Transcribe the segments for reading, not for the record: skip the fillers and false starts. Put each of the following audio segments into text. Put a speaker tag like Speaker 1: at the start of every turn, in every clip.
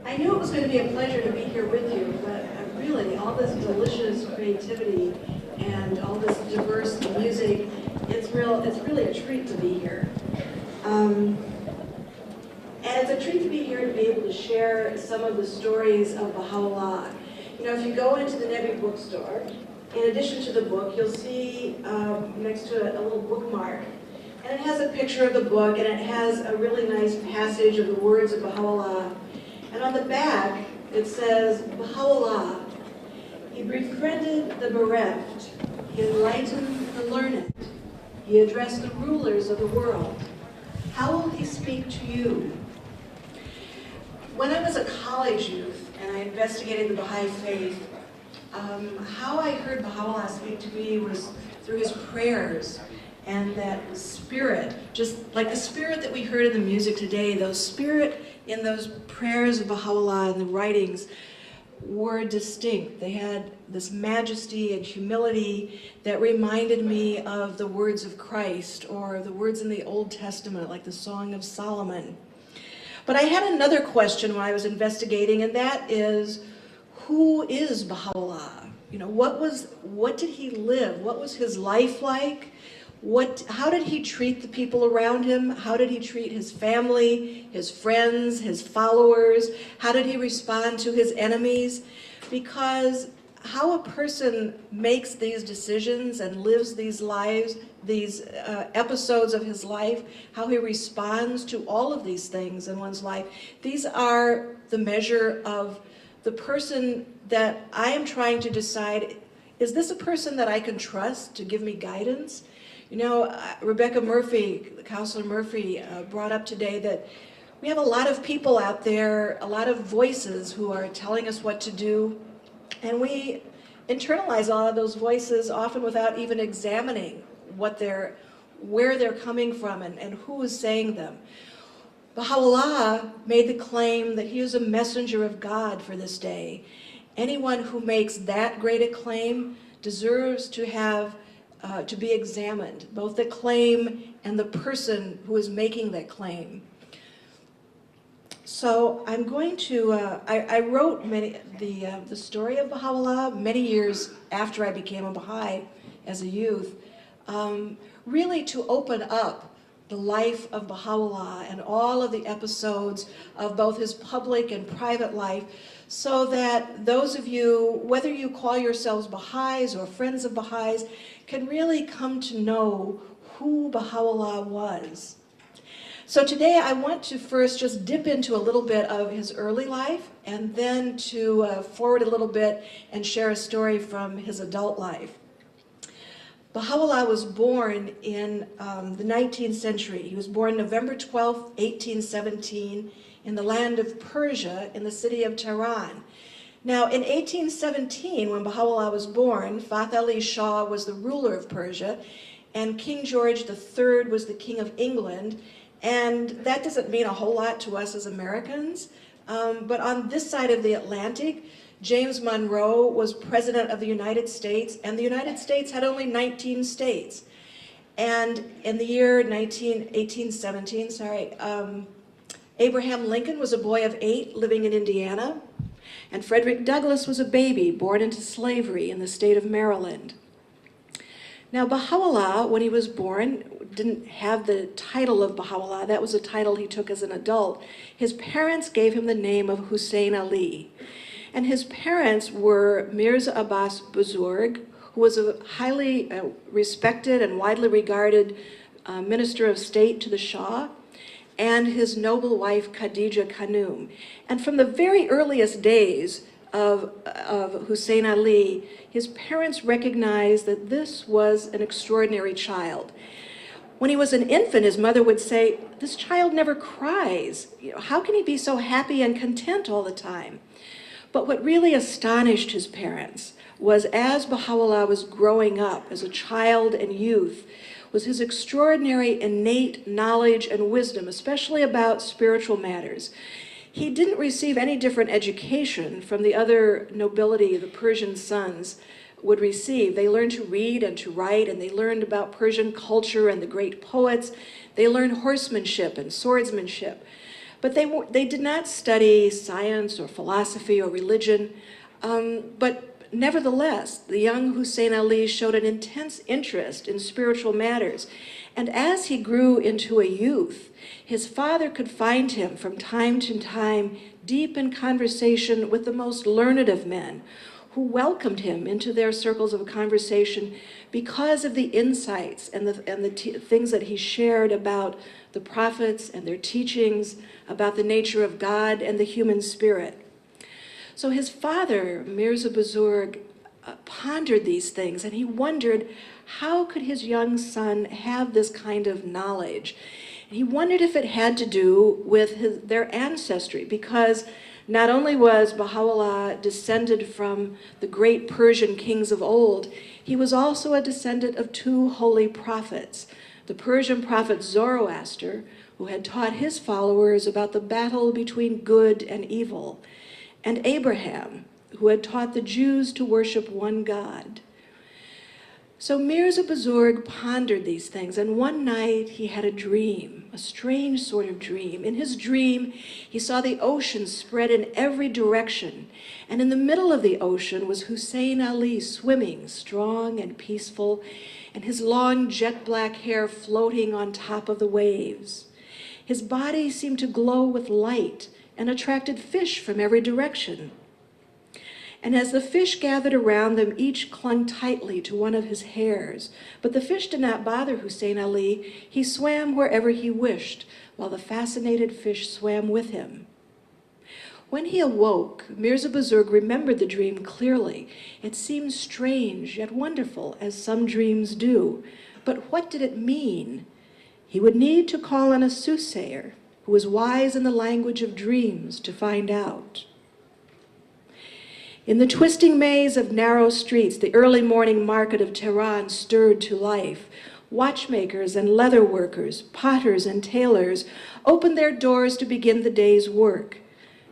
Speaker 1: I knew it was going to be a pleasure to be here with you, but really, all this delicious creativity and all this diverse music, it's really a treat to be here. And it's a treat to be here to be able to share some of the stories of Baha'u'llah. You know, if you go into the Nebi bookstore, in addition to the book, you'll see next to it a little bookmark. And it has a picture of the book, and it has a really nice passage of the words of Baha'u'llah. And on the back, it says, Baha'u'llah, he befriended the bereft, he enlightened the learned, he addressed the rulers of the world. How will he speak to you? When I was a college youth and I investigated the Baha'i faith, how I heard Baha'u'llah speak to me was through his prayers and that spirit, just like the spirit that we heard in the music today, those spirit in those prayers of Baha'u'llah and the writings were distinct. They had this majesty and humility that reminded me of the words of Christ or the words in the Old Testament, like the Song of Solomon. But I had another question when I was investigating, and that is, who is Baha'u'llah? You know, what did he live? What was his life like? How did he treat the people around him? How did he treat his family, his friends, his followers? How did he respond to his enemies? Because how a person makes these decisions and lives these lives, these episodes of his life, how he responds to all of these things in one's life, these are the measure of the person that I am trying to decide, is this a person that I can trust to give me guidance? You know, Rebecca Murphy, Counselor Murphy, brought up today that we have a lot of people out there, a lot of voices who are telling us what to do, and we internalize all of those voices often without even examining where they're coming from and who is saying them. Baha'u'llah made the claim that he is a messenger of God for this day. Anyone who makes that great a claim deserves to be examined, both the claim and the person who is making that claim. So I'm going to, I wrote the story of Baha'u'llah many years after I became a Baha'i as a youth, really to open up the life of Baha'u'llah and all of the episodes of both his public and private life, so that those of you, whether you call yourselves Baha'is or friends of Baha'is, can really come to know who Baha'u'llah was. So today I want to first just dip into a little bit of his early life and then to forward a little bit and share a story from his adult life. Baha'u'llah was born in the 19th century. He was born November 12, 1817, in the land of Persia in the city of Tehran. Now, in 1817, when Baha'u'llah was born, Fath Ali Shah was the ruler of Persia, and King George III was the King of England. And that doesn't mean a whole lot to us as Americans, but on this side of the Atlantic, James Monroe was President of the United States, and the United States had only 19 states. And in the year 1817, Abraham Lincoln was a boy of 8 living in Indiana, and Frederick Douglass was a baby born into slavery in the state of Maryland. Now, Baha'u'llah, when he was born, didn't have the title of Baha'u'llah. That was a title he took as an adult. His parents gave him the name of Hussein Ali. And his parents were Mirza Abbas Buzurg, who was a highly respected and widely regarded minister of state to the Shah, and his noble wife Khadija Khanum. And from the very earliest days of Hussein Ali, his parents recognized that this was an extraordinary child. When he was an infant, his mother would say, "This child never cries. You know, how can he be so happy and content all the time?" But what really astonished his parents was, as Baha'u'llah was growing up as a child and youth, was his extraordinary innate knowledge and wisdom, especially about spiritual matters. He didn't receive any different education from the other nobility the Persian sons would receive. They learned to read and to write, and they learned about Persian culture and the great poets. They learned horsemanship and swordsmanship. But they did not study science or philosophy or religion, but nevertheless, the young Hussein Ali showed an intense interest in spiritual matters. And as he grew into a youth, his father could find him from time to time deep in conversation with the most learned of men, who welcomed him into their circles of conversation because of the insights and the things that he shared about the prophets and their teachings, about the nature of God and the human spirit. So his father, Mirza Buzurg, pondered these things, and he wondered how could his young son have this kind of knowledge. And he wondered if it had to do with their ancestry, because not only was Baha'u'llah descended from the great Persian kings of old, he was also a descendant of two holy prophets, the Persian prophet Zoroaster, who had taught his followers about the battle between good and evil, and Abraham, who had taught the Jews to worship one God. So Mirza Buzurg pondered these things, and one night he had a dream, a strange sort of dream. In his dream, he saw the ocean spread in every direction, and in the middle of the ocean was Hussein Ali swimming, strong and peaceful, and his long jet black hair floating on top of the waves. His body seemed to glow with light and attracted fish from every direction. And as the fish gathered around them, each clung tightly to one of his hairs. But the fish did not bother Hussein Ali. He swam wherever he wished, while the fascinated fish swam with him. When he awoke, Mirza Buzurg remembered the dream clearly. It seemed strange yet wonderful, as some dreams do. But what did it mean? He would need to call on a soothsayer, who was wise in the language of dreams, to find out. In the twisting maze of narrow streets, the early morning market of Tehran stirred to life. Watchmakers and leather workers, potters and tailors opened their doors to begin the day's work.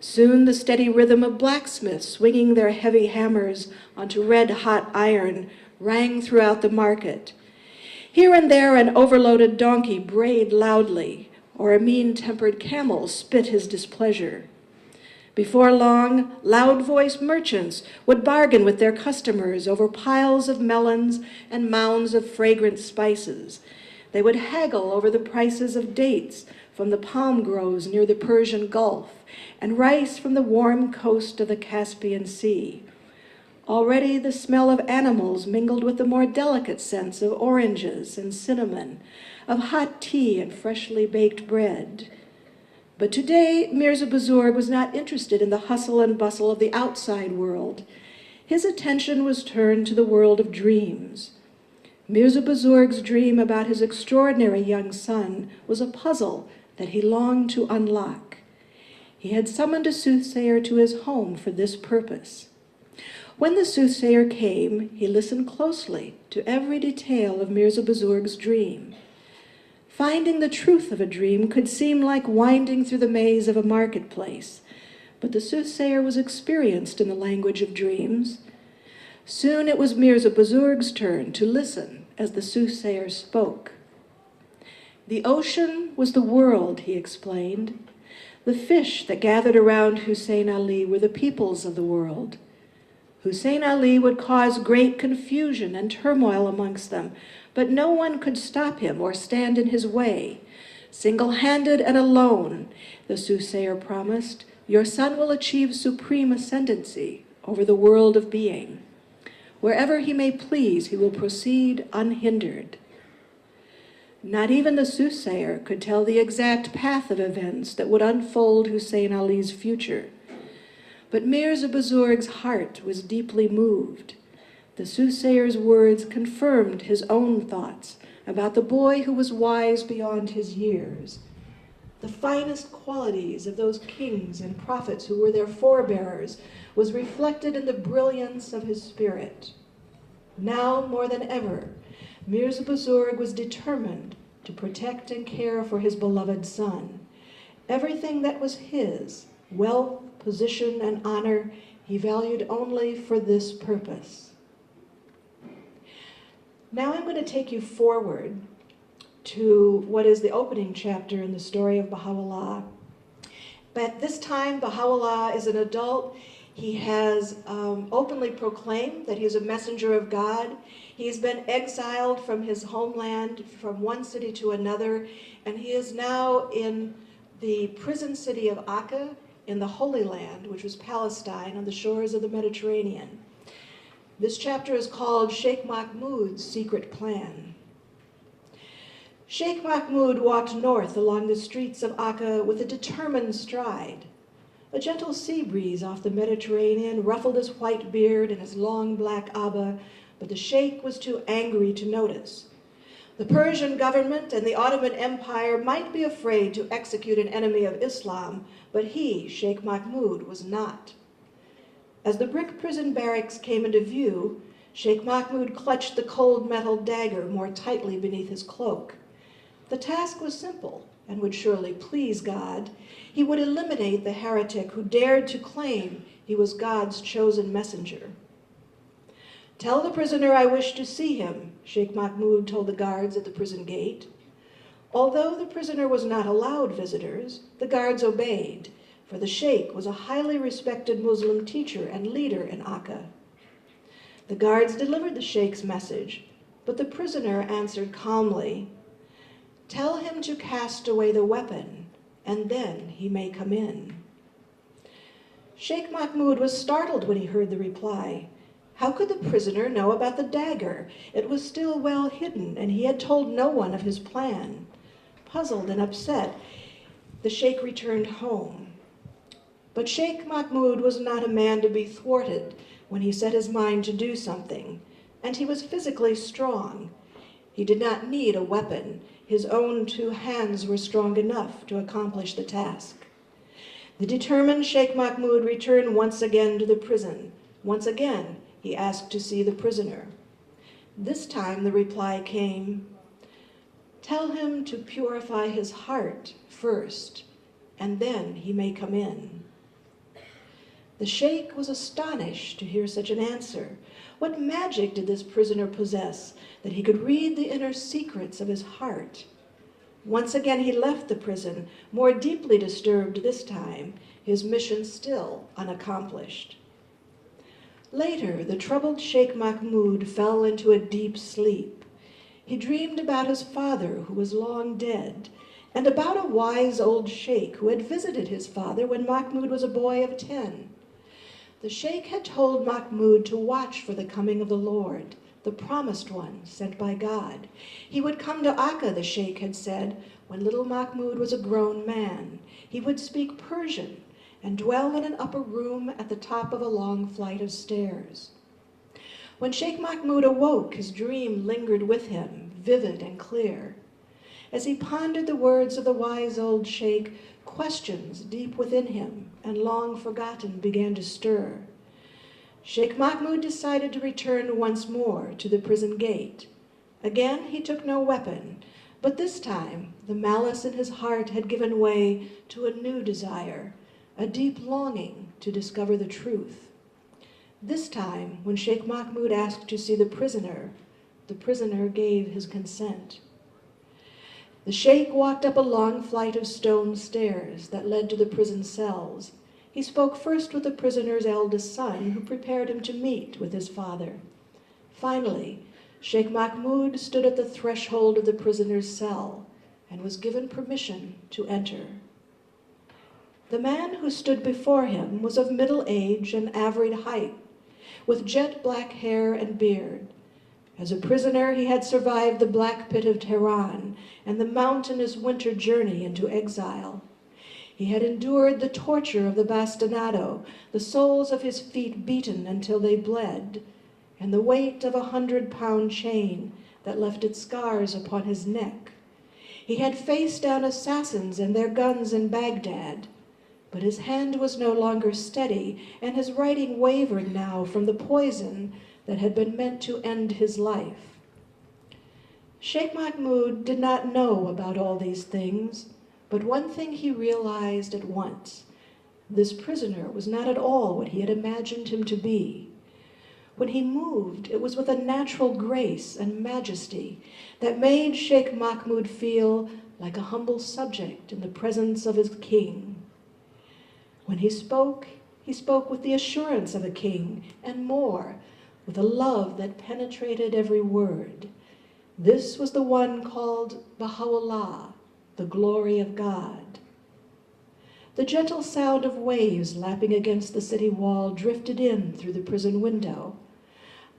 Speaker 1: Soon the steady rhythm of blacksmiths swinging their heavy hammers onto red-hot iron rang throughout the market. Here and there an overloaded donkey brayed loudly, or a mean-tempered camel spit his displeasure. Before long, loud-voiced merchants would bargain with their customers over piles of melons and mounds of fragrant spices. They would haggle over the prices of dates from the palm groves near the Persian Gulf and rice from the warm coast of the Caspian Sea. Already the smell of animals mingled with the more delicate scents of oranges and cinnamon, of hot tea and freshly baked bread. But today, Mirza Buzurg was not interested in the hustle and bustle of the outside world. His attention was turned to the world of dreams. Mirza Buzurg's dream about his extraordinary young son was a puzzle that he longed to unlock. He had summoned a soothsayer to his home for this purpose. When the soothsayer came, he listened closely to every detail of Mirza Buzurg's dream. Finding the truth of a dream could seem like winding through the maze of a marketplace, but the soothsayer was experienced in the language of dreams. Soon it was Mirza Buzurg's turn to listen as the soothsayer spoke. The ocean was the world, he explained. The fish that gathered around Hussein Ali were the peoples of the world. Hussein Ali would cause great confusion and turmoil amongst them, but no one could stop him or stand in his way. Single-handed and alone, the soothsayer promised, your son will achieve supreme ascendancy over the world of being. Wherever he may please, he will proceed unhindered. Not even the soothsayer could tell the exact path of events that would unfold Hussein Ali's future. But Mirza Buzurg's heart was deeply moved. The soothsayer's words confirmed his own thoughts about the boy who was wise beyond his years. The finest qualities of those kings and prophets who were their forebearers was reflected in the brilliance of his spirit. Now, more than ever, Mirza Buzurg was determined to protect and care for his beloved son. Everything that was his, wealth, position, and honor, he valued only for this purpose. Now I'm going to take you forward to what is the opening chapter in the story of Baha'u'llah. But at this time, Baha'u'llah is an adult. He has openly proclaimed that he is a messenger of God. He's been exiled from his homeland, from one city to another, and he is now in the prison city of Akka in the Holy Land, which was Palestine on the shores of the Mediterranean. This chapter is called Sheikh Mahmud's Secret Plan. Sheikh Mahmud walked north along the streets of Akka with a determined stride. A gentle sea breeze off the Mediterranean ruffled his white beard and his long black abba, but the sheikh was too angry to notice. The Persian government and the Ottoman Empire might be afraid to execute an enemy of Islam, but he, Sheikh Mahmud, was not. As the brick prison barracks came into view, Sheikh Mahmud clutched the cold metal dagger more tightly beneath his cloak. The task was simple and would surely please God. He would eliminate the heretic who dared to claim he was God's chosen messenger. "Tell the prisoner I wish to see him," Sheikh Mahmud told the guards at the prison gate. Although the prisoner was not allowed visitors, the guards obeyed, for the sheikh was a highly respected Muslim teacher and leader in Akka. The guards delivered the sheikh's message, but the prisoner answered calmly, "Tell him to cast away the weapon, and then he may come in." Sheikh Mahmud was startled when he heard the reply. How could the prisoner know about the dagger? It was still well hidden, and he had told no one of his plan. Puzzled and upset, the sheikh returned home. But Sheikh Mahmud was not a man to be thwarted when he set his mind to do something, and he was physically strong. He did not need a weapon. His own 2 hands were strong enough to accomplish the task. The determined Sheikh Mahmud returned once again to the prison. Once again, he asked to see the prisoner. This time the reply came, "Tell him to purify his heart first, and then he may come in." The sheikh was astonished to hear such an answer. What magic did this prisoner possess that he could read the inner secrets of his heart? Once again he left the prison, more deeply disturbed this time, his mission still unaccomplished. Later, the troubled Sheikh Mahmud fell into a deep sleep. He dreamed about his father, who was long dead, and about a wise old sheikh who had visited his father when Mahmud was a boy of 10. The sheikh had told Mahmud to watch for the coming of the Lord, the promised one sent by God. He would come to Akka, the sheikh had said, when little Mahmud was a grown man. He would speak Persian and dwell in an upper room at the top of a long flight of stairs. When Sheikh Mahmud awoke, his dream lingered with him, vivid and clear. As he pondered the words of the wise old sheikh, questions deep within him and long forgotten began to stir. Sheikh Mahmud decided to return once more to the prison gate. Again he took no weapon, but this time the malice in his heart had given way to a new desire, a deep longing to discover the truth. This time, when Sheikh Mahmud asked to see the prisoner gave his consent. The sheikh walked up a long flight of stone stairs that led to the prison cells. He spoke first with the prisoner's eldest son, who prepared him to meet with his father. Finally, Sheikh Mahmud stood at the threshold of the prisoner's cell and was given permission to enter. The man who stood before him was of middle age and average height, with jet black hair and beard. As a prisoner, he had survived the black pit of Tehran and the mountainous winter journey into exile. He had endured the torture of the bastinado, the soles of his feet beaten until they bled, and the weight of a 100-pound chain that left its scars upon his neck. He had faced down assassins and their guns in Baghdad, but his hand was no longer steady, and his writing wavered now from the poison that had been meant to end his life. Sheikh Mahmud did not know about all these things, but one thing he realized at once. This prisoner was not at all what he had imagined him to be. When he moved, it was with a natural grace and majesty that made Sheikh Mahmud feel like a humble subject in the presence of his king. When he spoke with the assurance of a king, and more, with a love that penetrated every word. This was the one called Baha'u'llah, the glory of God. The gentle sound of waves lapping against the city wall drifted in through the prison window.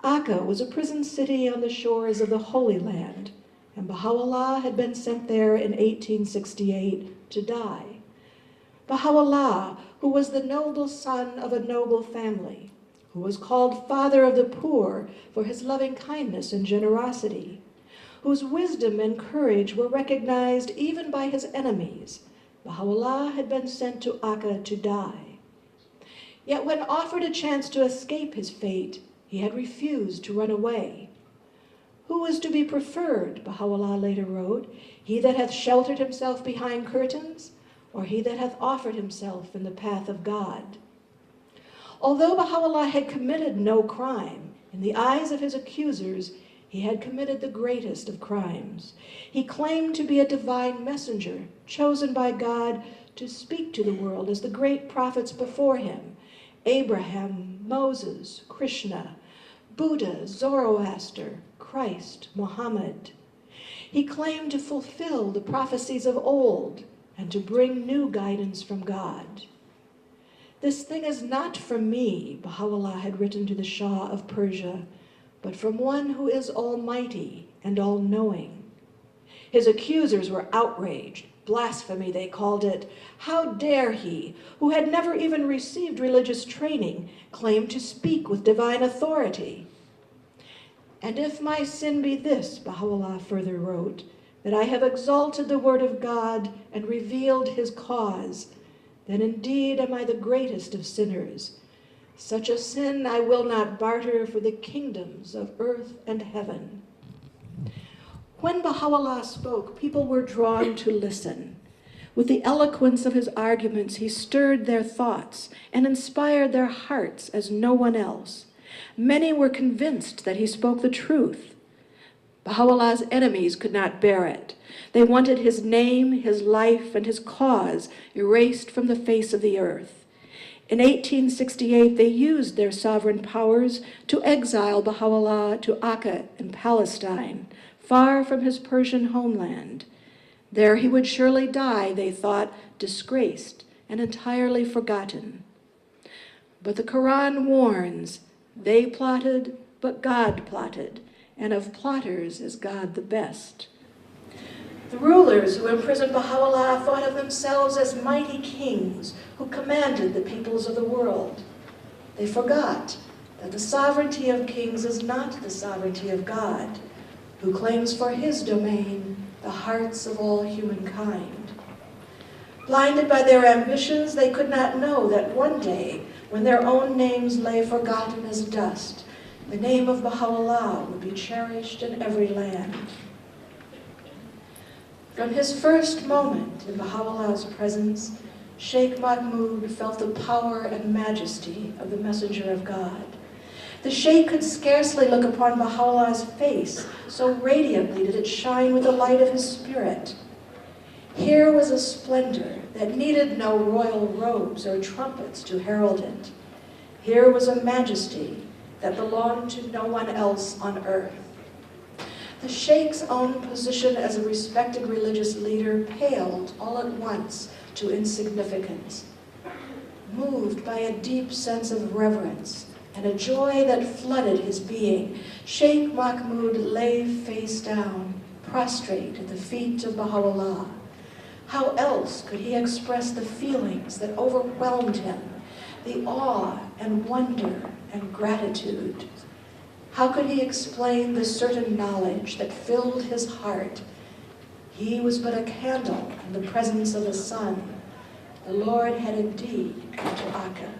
Speaker 1: Akka was a prison city on the shores of the Holy Land, and Baha'u'llah had been sent there in 1868 to die. Baha'u'llah, who was the noble son of a noble family, who was called Father of the Poor for his loving kindness and generosity, whose wisdom and courage were recognized even by his enemies, Baha'u'llah had been sent to Akka to die. Yet when offered a chance to escape his fate, he had refused to run away. Who is to be preferred, Baha'u'llah later wrote, he that hath sheltered himself behind curtains, or he that hath offered himself in the path of God? Although Baha'u'llah had committed no crime, in the eyes of his accusers, he had committed the greatest of crimes. He claimed to be a divine messenger, chosen by God to speak to the world as the great prophets before him, Abraham, Moses, Krishna, Buddha, Zoroaster, Christ, Muhammad. He claimed to fulfill the prophecies of old and to bring new guidance from God. This thing is not from me, Baha'u'llah had written to the Shah of Persia, but from one who is almighty and all-knowing. His accusers were outraged. Blasphemy, they called it. How dare he, who had never even received religious training, claim to speak with divine authority? And if my sin be this, Baha'u'llah further wrote, that I have exalted the word of God and revealed his cause, then indeed am I the greatest of sinners. Such a sin I will not barter for the kingdoms of earth and heaven. When Baha'u'llah spoke, people were drawn to listen. With the eloquence of his arguments, he stirred their thoughts and inspired their hearts as no one else. Many were convinced that he spoke the truth. Baha'u'llah's enemies could not bear it. They wanted his name, his life, and his cause erased from the face of the earth. In 1868, they used their sovereign powers to exile Baha'u'llah to Akka in Palestine, far from his Persian homeland. There he would surely die, they thought, disgraced and entirely forgotten. But the Quran warns, they plotted, but God plotted, and of plotters is God the best. The rulers who imprisoned Baha'u'llah thought of themselves as mighty kings who commanded the peoples of the world. They forgot that the sovereignty of kings is not the sovereignty of God, who claims for his domain the hearts of all humankind. Blinded by their ambitions, they could not know that one day, when their own names lay forgotten as dust, the name of Baha'u'llah would be cherished in every land. From his first moment in Baha'u'llah's presence, Sheikh Mahmud felt the power and majesty of the messenger of God. The Sheikh could scarcely look upon Baha'u'llah's face, so radiantly did it shine with the light of his spirit. Here was a splendor that needed no royal robes or trumpets to herald it. Here was a majesty that belonged to no one else on earth. The Sheikh's own position as a respected religious leader paled all at once to insignificance. Moved by a deep sense of reverence and a joy that flooded his being, Sheikh Mahmud lay face down, prostrate at the feet of Baha'u'llah. How else could he express the feelings that overwhelmed him, the awe and wonder and gratitude? How could he explain the certain knowledge that filled his heart? He was but a candle in the presence of the sun. The Lord had indeed come to Akka.